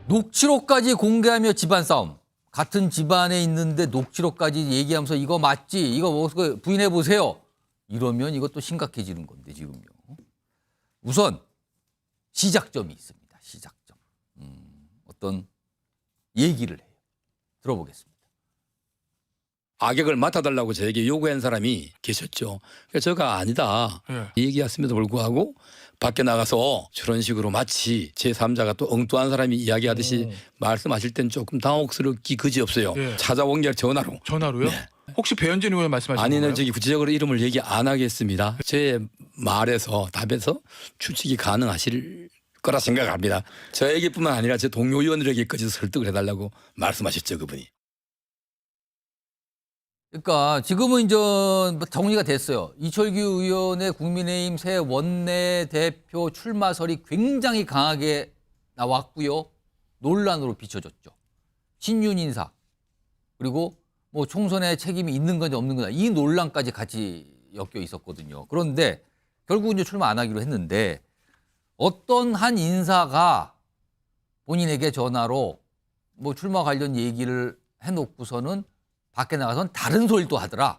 녹취록까지 공개하며 집안 싸움. 같은 집안에 있는데 녹취록까지 얘기하면서 이거 맞지? 이거 뭐 부인해 보세요. 이러면 이것도 심각해지는 건데 지금요. 우선 시작점이 있습니다. 시작점. 어떤 얘기를 해요. 들어보겠습니다. 악역을 맡아달라고 저에게 요구한 사람이 계셨죠. 그래서 제가 아니다 얘기했음에도 불구하고 밖에 나가서 저런 식으로 마치 제3자가 또 엉뚱한 사람이 이야기하듯이 말씀하실 땐 조금 당혹스럽기 그지없어요. 예. 찾아온 게 전화로. 전화로요? 네. 혹시 배현진 의원 말씀하시는 아니는 건가요? 저기 구체적으로 이름을 얘기 안 하겠습니다. 제 말에서 답에서 추측이 가능하실 거라 생각합니다. 저에게뿐만 아니라 제 동료 의원들에게까지 설득을 해달라고 말씀하셨죠, 그분이. 그러니까 지금은 이제 정리가 됐어요. 이철규 의원의 국민의힘 새 원내대표 출마설이 굉장히 강하게 나왔고요. 논란으로 비춰졌죠. 신윤 인사 그리고 뭐 총선에 책임이 있는 건지 없는 건지 이 논란까지 같이 엮여 있었거든요. 그런데 결국 이제 출마 안 하기로 했는데 어떤 한 인사가 본인에게 전화로 뭐 출마 관련 얘기를 해놓고서는 밖에 나가서는 다른 소리를 또 하더라.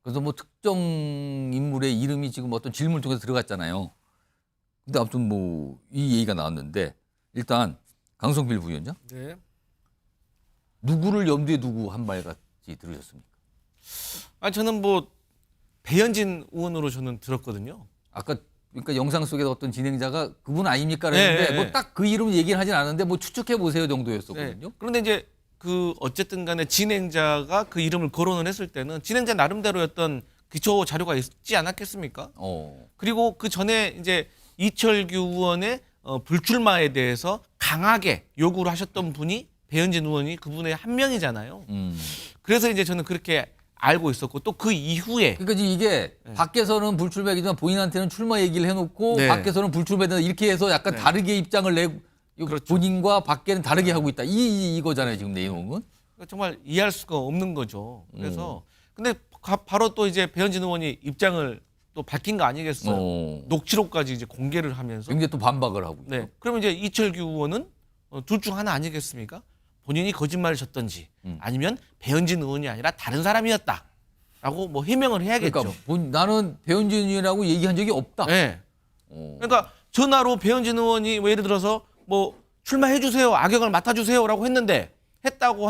그래서 뭐 특정 인물의 이름이 지금 어떤 질문을 통해서 들어갔잖아요. 근데 아무튼 뭐 이 얘기가 나왔는데 일단 강성필 부위원장 네. 누구를 염두에 두고 한 말 같이 들으셨습니까? 아 저는 뭐 배현진 의원으로 저는 들었거든요. 아까 그러니까 영상 속에서 어떤 진행자가 그분 아닙니까? 그랬는데 네, 뭐 네. 딱 그 이름 얘기를 하진 않았는데 뭐 추측해 보세요 네. 정도였었거든요. 그런데 이제 그 어쨌든 간에 진행자가 그 이름을 거론을 했을 때는 진행자 나름대로였던 기초 자료가 있지 않았겠습니까? 그리고 그 전에 이제 이철규 의원의 불출마에 대해서 강하게 요구를 하셨던 분이 배현진 의원이 그분의 한 명이잖아요. 그래서 이제 저는 그렇게 알고 있었고 또 그 이후에 그러니까 지금 이게 네. 밖에서는 불출마이지만 본인한테는 출마 얘기를 해놓고 네. 밖에서는 불출마다 이렇게 해서 약간 네. 다르게 입장을 내고 그렇죠. 본인과 밖에는 다르게 하고 있다. 이거잖아요 지금 내용은. 정말 이해할 수가 없는 거죠. 그래서 근데 바로 또 이제 배현진 의원이 입장을 또 밝힌 거 아니겠어요? 녹취록까지 이제 공개를 하면서. 굉장히 또 반박을 하고 있죠. 네. 그러면 이제 이철규 의원은 둘 중 하나 아니겠습니까? 본인이 거짓말을 쳤던지 아니면 배현진 의원이 아니라 다른 사람이었다라고 뭐 해명을 해야겠죠. 그러니까 나는 배현진 의원이라고 얘기한 적이 없다. 네. 그러니까 전화로 배현진 의원이 뭐 예를 들어서 뭐 출마해 주세요, 악역을 맡아 주세요라고 했는데 했다고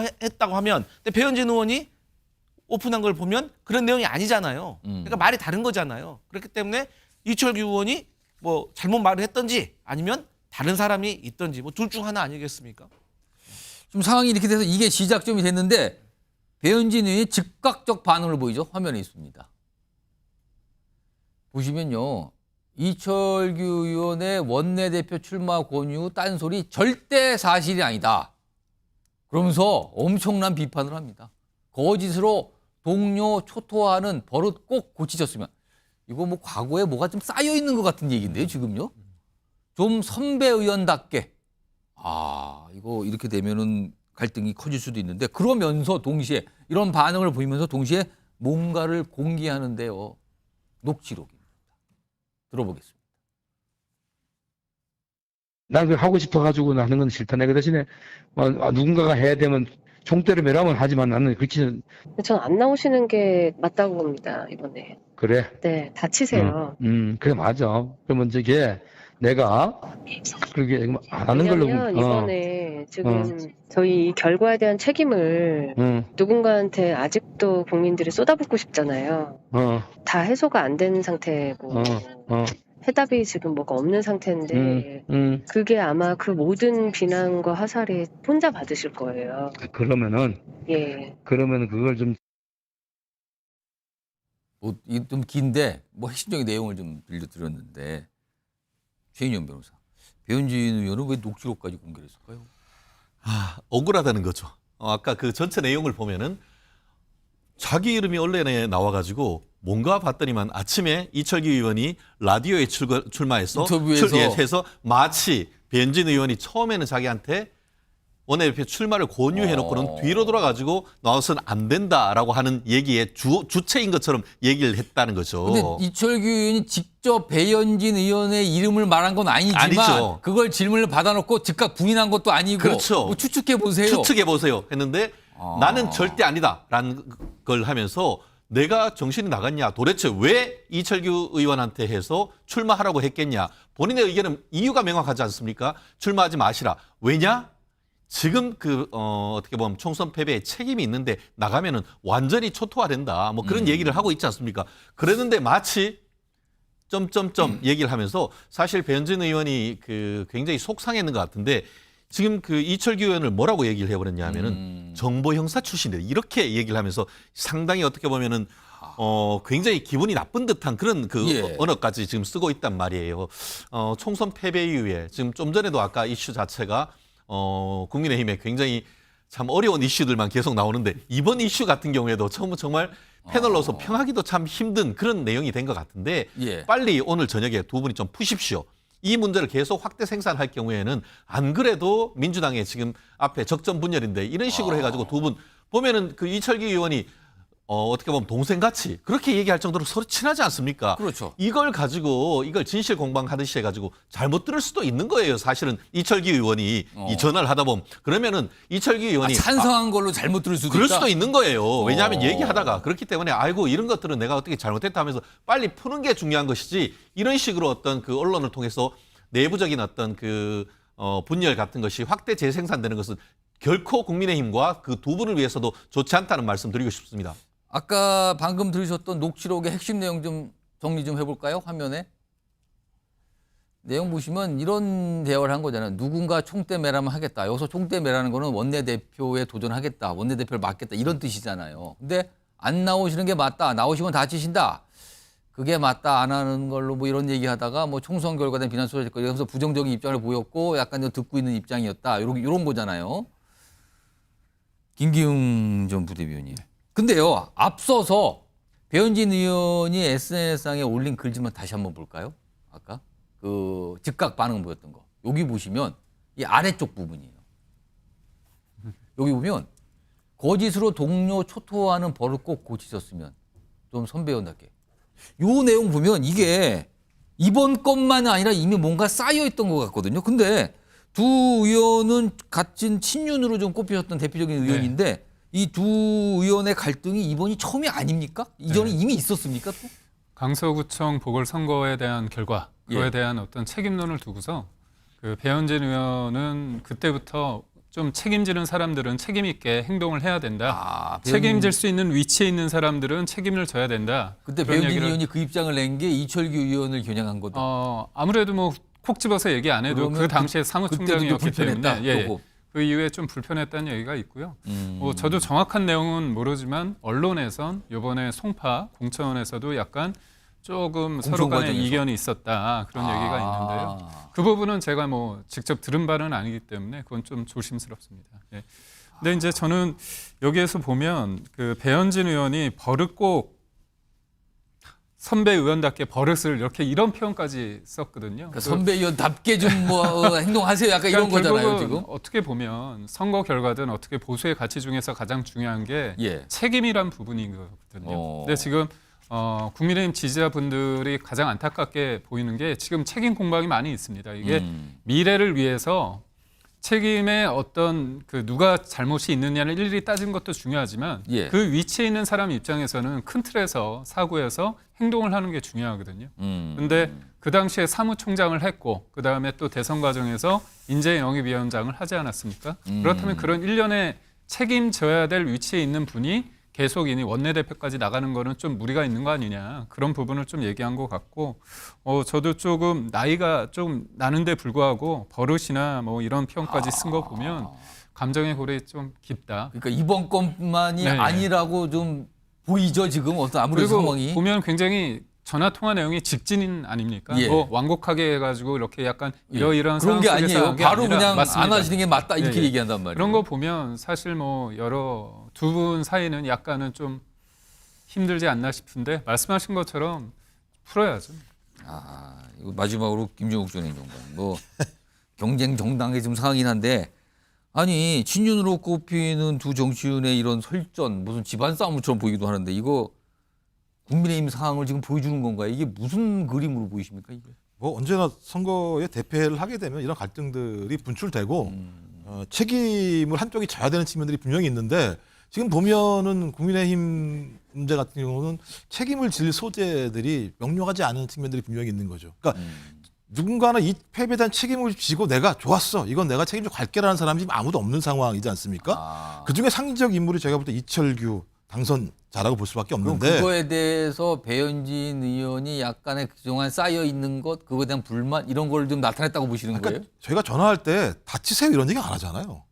하면 근데 배현진 의원이 오픈한 걸 보면 그런 내용이 아니잖아요. 그러니까 말이 다른 거잖아요. 그렇기 때문에 이철규 의원이 뭐 잘못 말을 했던지 아니면 다른 사람이 있던지 뭐 둘 중 하나 아니겠습니까? 지금 상황이 이렇게 돼서 이게 시작점이 됐는데 배현진 의원이 즉각적 반응을 보이죠. 화면에 있습니다. 보시면요. 이철규 의원의 원내대표 출마 권유 딴소리 절대 사실이 아니다. 그러면서 엄청난 비판을 합니다. 거짓으로 동료 초토화하는 버릇 꼭 고치셨으면. 이거 뭐 과거에 뭐가 좀 쌓여 있는 것 같은 얘기인데요, 지금요. 좀 선배 의원답게. 이거 이렇게 되면은 갈등이 커질 수도 있는데 그러면서 동시에 이런 반응을 보이면서 동시에 뭔가를 공개하는데요. 녹취록입니다. 들어보겠습니다. 난 그 하고 싶어가지고 하는 건 싫다. 내가 대신에 누군가가 해야 되면 총대로 매라면 하지만 나는 그렇지는. 전 안 나오시는 게 맞다고 봅니다, 이번에. 그래. 네, 다치세요. 그래 맞아. 그러면 저게 내가 그렇게 안 하는 걸로. 왜냐면 이번에 지금 저희 이 결과에 대한 책임을 누군가한테 아직도 국민들이 쏟아붓고 싶잖아요. 다 해소가 안 된 상태고 해답이 지금 뭐가 없는 상태인데 그게 아마 그 모든 비난과 화살이 혼자 받으실 거예요. 그러면은 예. 그러면 그걸 좀. 좀 긴데 뭐 핵심적인 내용을 좀 들려드렸는데 최인영 변호사, 배현진 의원은 왜 녹취록까지 공개를 했을까요? 억울하다는 거죠. 아까 그 전체 내용을 보면은 자기 이름이 언론에 나와가지고 뭔가 봤더니만 아침에 이철규 의원이 라디오에 출마해서 인터뷰에서 해서 마치 배현진 의원이 처음에는 자기한테 원내대표 출마를 권유해놓고는 뒤로 돌아가지고 나와서는 안 된다라고 하는 얘기의 주체인 것처럼 얘기를 했다는 거죠. 근데 이철규 의원이 직접 배현진 의원의 이름을 말한 건 아니지만 아니죠. 그걸 질문을 받아놓고 즉각 부인한 것도 아니고 그렇죠. 뭐 추측해 보세요. 추측해 보세요 했는데 나는 절대 아니다라는 걸 하면서 내가 정신이 나갔냐, 도대체 왜 이철규 의원한테 해서 출마하라고 했겠냐, 본인의 의견은 이유가 명확하지 않습니까? 출마하지 마시라. 왜냐? 지금 어떻게 보면 총선 패배에 책임이 있는데 나가면은 완전히 초토화된다. 뭐 그런 얘기를 하고 있지 않습니까? 그랬는데 마치 얘기를 하면서 사실 배현진 의원이 굉장히 속상했는 것 같은데 지금 이철규 의원을 뭐라고 얘기를 해버렸냐 하면은 정보 형사 출신이다. 이렇게 얘기를 하면서 상당히 어떻게 보면은 굉장히 기분이 나쁜 듯한 그런 언어까지 지금 쓰고 있단 말이에요. 총선 패배 이후에 지금 좀 전에도 아까 이슈 자체가 국민의힘에 굉장히 참 어려운 이슈들만 계속 나오는데 이번 이슈 같은 경우에도 정말 패널로서 평하기도 참 힘든 그런 내용이 된 것 같은데 빨리 오늘 저녁에 두 분이 좀 푸십시오. 이 문제를 계속 확대 생산할 경우에는 안 그래도 민주당의 지금 앞에 적전 분열인데 이런 식으로 해가지고 두 분 보면은 이철규 의원이 어떻게 보면 동생같이 그렇게 얘기할 정도로 서로 친하지 않습니까? 그렇죠. 이걸 가지고 이걸 진실 공방하듯이 해가지고 잘못 들을 수도 있는 거예요. 사실은 이철규 의원이 이 전화를 하다 보면 그러면은 이철규 의원이 찬성한 걸로 잘못 들을 수도 그럴 있다. 수도 있는 거예요. 왜냐하면 얘기하다가 그렇기 때문에 아이고 이런 것들은 내가 어떻게 잘못했다 하면서 빨리 푸는 게 중요한 것이지 이런 식으로 어떤 언론을 통해서 내부적인 어떤 분열 같은 것이 확대 재생산되는 것은 결코 국민의힘과 그 두 분을 위해서도 좋지 않다는 말씀 드리고 싶습니다. 아까 방금 들으셨던 녹취록의 핵심 내용 좀 정리 좀 해볼까요? 화면에. 내용 보시면 이런 대화를 한 거잖아요. 누군가 총대 매라면 하겠다. 여기서 총대 매라는 거는 원내대표에 도전하겠다. 원내대표를 맡겠다. 이런 뜻이잖아요. 근데 안 나오시는 게 맞다. 나오시면 다치신다. 그게 맞다. 안 하는 걸로 뭐 이런 얘기하다가 뭐 총선 결과에 대한 비난 쏟아질 거 이러면서 부정적인 입장을 보였고 약간 좀 듣고 있는 입장이었다. 이런 거잖아요. 김기웅 전 부대변인. 근데요, 앞서서 배현진 의원이 SNS상에 올린 글 좀 다시 한번 볼까요? 아까 즉각 반응 보였던 거. 여기 보시면 이 아래쪽 부분이에요. 여기 보면 거짓으로 동료 초토화하는 버릇 꼭 고치셨으면 좀 선배원답게. 요 내용 보면 이게 이번 것만 아니라 이미 뭔가 쌓여 있던 것 같거든요. 근데 두 의원은 같은 친윤으로 좀 꼽히셨던 대표적인 의원인데 이 두 의원의 갈등이 이번이 처음이 아닙니까? 이전에 이미 있었습니까? 또? 강서구청 보궐선거에 대한 결과, 그거에 대한 어떤 책임론을 두고서 배현진 의원은 그때부터 좀 책임지는 사람들은 책임 있게 행동을 해야 된다. 책임질 수 있는 위치에 있는 사람들은 책임을 져야 된다. 그때 배현진 의원이 그 입장을 낸 게 이철규 의원을 겨냥한 거다. 아무래도 뭐 콕 집어서 얘기 안 해도 그 당시에 사무총장이었기 때문에 그 이후에 좀 불편했다는 얘기가 있고요. 저도 정확한 내용은 모르지만 언론에선 이번에 송파 공천에서도 약간 조금 서로 간에 이견이 있었다 그런 얘기가 있는데요. 그 부분은 제가 뭐 직접 들은 바는 아니기 때문에 그건 좀 조심스럽습니다. 예. 근데 이제 저는 여기에서 보면 배현진 의원이 버릇 꼭 선배 의원답게 버릇을 이런 표현까지 썼거든요. 그러니까 선배 의원답게 좀 뭐 행동하세요. 약간 이런 거잖아요, 지금. 어떻게 보면 선거 결과든 어떻게 보수의 가치 중에서 가장 중요한 게 책임이란 부분인 거거든요. 근데 지금 국민의힘 지지자분들이 가장 안타깝게 보이는 게 지금 책임 공방이 많이 있습니다. 이게 미래를 위해서 책임의 어떤 누가 잘못이 있느냐를 일일이 따진 것도 중요하지만 그 위치에 있는 사람 입장에서는 큰 틀에서 사고해서 행동을 하는 게 중요하거든요. 근데 그 당시에 사무총장을 했고 그다음에 또 대선 과정에서 인재영입위원장을 하지 않았습니까? 그렇다면 그런 일련의 책임져야 될 위치에 있는 분이 계속 이니 원내대표까지 나가는 거는 좀 무리가 있는 거 아니냐 그런 부분을 좀 얘기한 것 같고 저도 조금 나이가 좀 나는데 불구하고 버릇이나 뭐 이런 표현까지 쓴 거 보면 감정의 골이 좀 깊다. 그러니까 이번 것만이 아니라고 좀 보이죠 지금 어떤 아무래도 그리고 상황이. 보면 굉장히 전화 통화 내용이 직진인 아닙니까? 뭐 완곡하게 해가지고 이렇게 약간 이러이러한 그런 게 아니에요. 바로 그냥 맞습니다. 안 하시는 게 맞다 이렇게 얘기한단 말이에요. 그런 거 보면 사실 뭐 두 분 사이는 약간은 좀 힘들지 않나 싶은데 말씀하신 것처럼 풀어야죠. 이거 마지막으로 김종욱 전 행정관 뭐 경쟁 정당의 지금 상황이긴 한데 아니 친윤으로 꼽히는 두 정치인의 이런 설전 무슨 집안 싸움처럼 보이기도 하는데 이거 국민의힘 상황을 지금 보여주는 건가요? 이게 무슨 그림으로 보이십니까 이게? 뭐 언제나 선거에 대패를 하게 되면 이런 갈등들이 분출되고 책임을 한쪽이 져야 되는 측면들이 분명히 있는데 지금 보면은 국민의힘 문제 같은 경우는 책임을 질 소재들이 명료하지 않은 측면들이 분명히 있는 거죠. 그러니까 누군가는 이 패배에 대한 책임을 지고 내가 좋았어. 이건 내가 책임져 갈게라는 사람이 지금 아무도 없는 상황이지 않습니까? 그중에 상징적 인물이 제가 볼 때 이철규 당선자라고 볼 수밖에 없는데 그럼 그거에 대해서 배현진 의원이 약간의 그동안 쌓여 있는 것, 그거에 대한 불만 이런 걸 좀 나타냈다고 보시는 거예요? 저희가 전화할 때 다치세요 이런 얘기 안 하잖아요.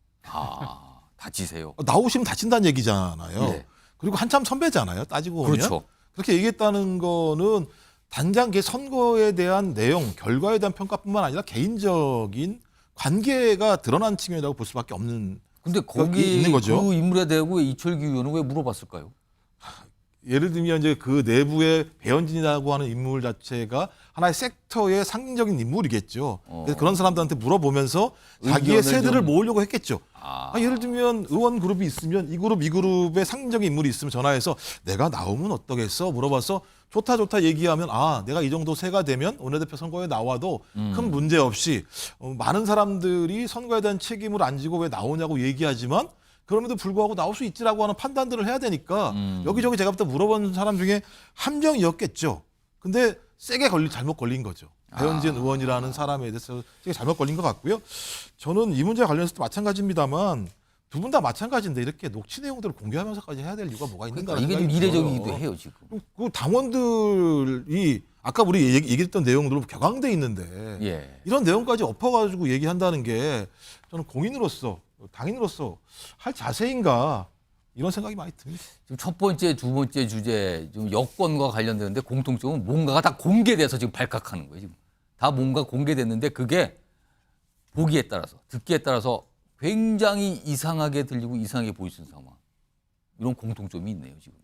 다치세요. 나오시면 다친다는 얘기잖아요. 네. 그리고 한참 선배잖아요. 따지고 보면. 그렇죠. 그렇게 얘기했다는 거는 단장 그 선거에 대한 내용, 결과에 대한 평가뿐만 아니라 개인적인 관계가 드러난 측면이라고 볼 수밖에 없는 근데 거기 있는 거죠. 그 인물에 대고 이철규 의원은 왜 물어봤을까요? 예를 들면 이제 그 내부의 배현진이라고 하는 인물 자체가 하나의 섹터의 상징적인 인물이겠죠. 그래서 그런 사람들한테 물어보면서 자기의 세들을 모으려고 했겠죠. 예를 들면 의원 그룹이 있으면 이 그룹의 상징적인 인물이 있으면 전화해서 내가 나오면 어떠겠어? 물어봐서 좋다 얘기하면 내가 이 정도 세가 되면 원내대표 선거에 나와도 큰 문제 없이 많은 사람들이 선거에 대한 책임을 안 지고 왜 나오냐고 얘기하지만 그럼에도 불구하고 나올 수 있지라고 하는 판단들을 해야 되니까 여기저기 제가 볼 때 물어본 사람 중에 함정이었겠죠. 근데 세게 잘못 걸린 거죠. 배현진 의원이라는 사람에 대해서 되게 잘못 걸린 것 같고요. 저는 이 문제와 관련해서도 마찬가지입니다만 두 분 다 마찬가지인데 이렇게 녹취 내용들을 공개하면서까지 해야 될 이유가 뭐가 있는가? 그러니까 이게 좀 이례적이기도 해요 지금. 그 당원들이 아까 우리 얘기했던 내용들로 격앙돼 있는데 이런 내용까지 엎어가지고 얘기한다는 게 저는 공인으로서 당인으로서 할 자세인가 이런 생각이 많이 듭니다. 지금 첫 번째, 두 번째 주제 좀 여권과 관련되는데 공통점은 뭔가가 다 공개돼서 지금 발칵하는 거예요. 지금 다 뭔가 공개됐는데 그게 보기에 따라서 듣기에 따라서 굉장히 이상하게 들리고 이상하게 보일 수 있는 상황. 이런 공통점이 있네요 지금.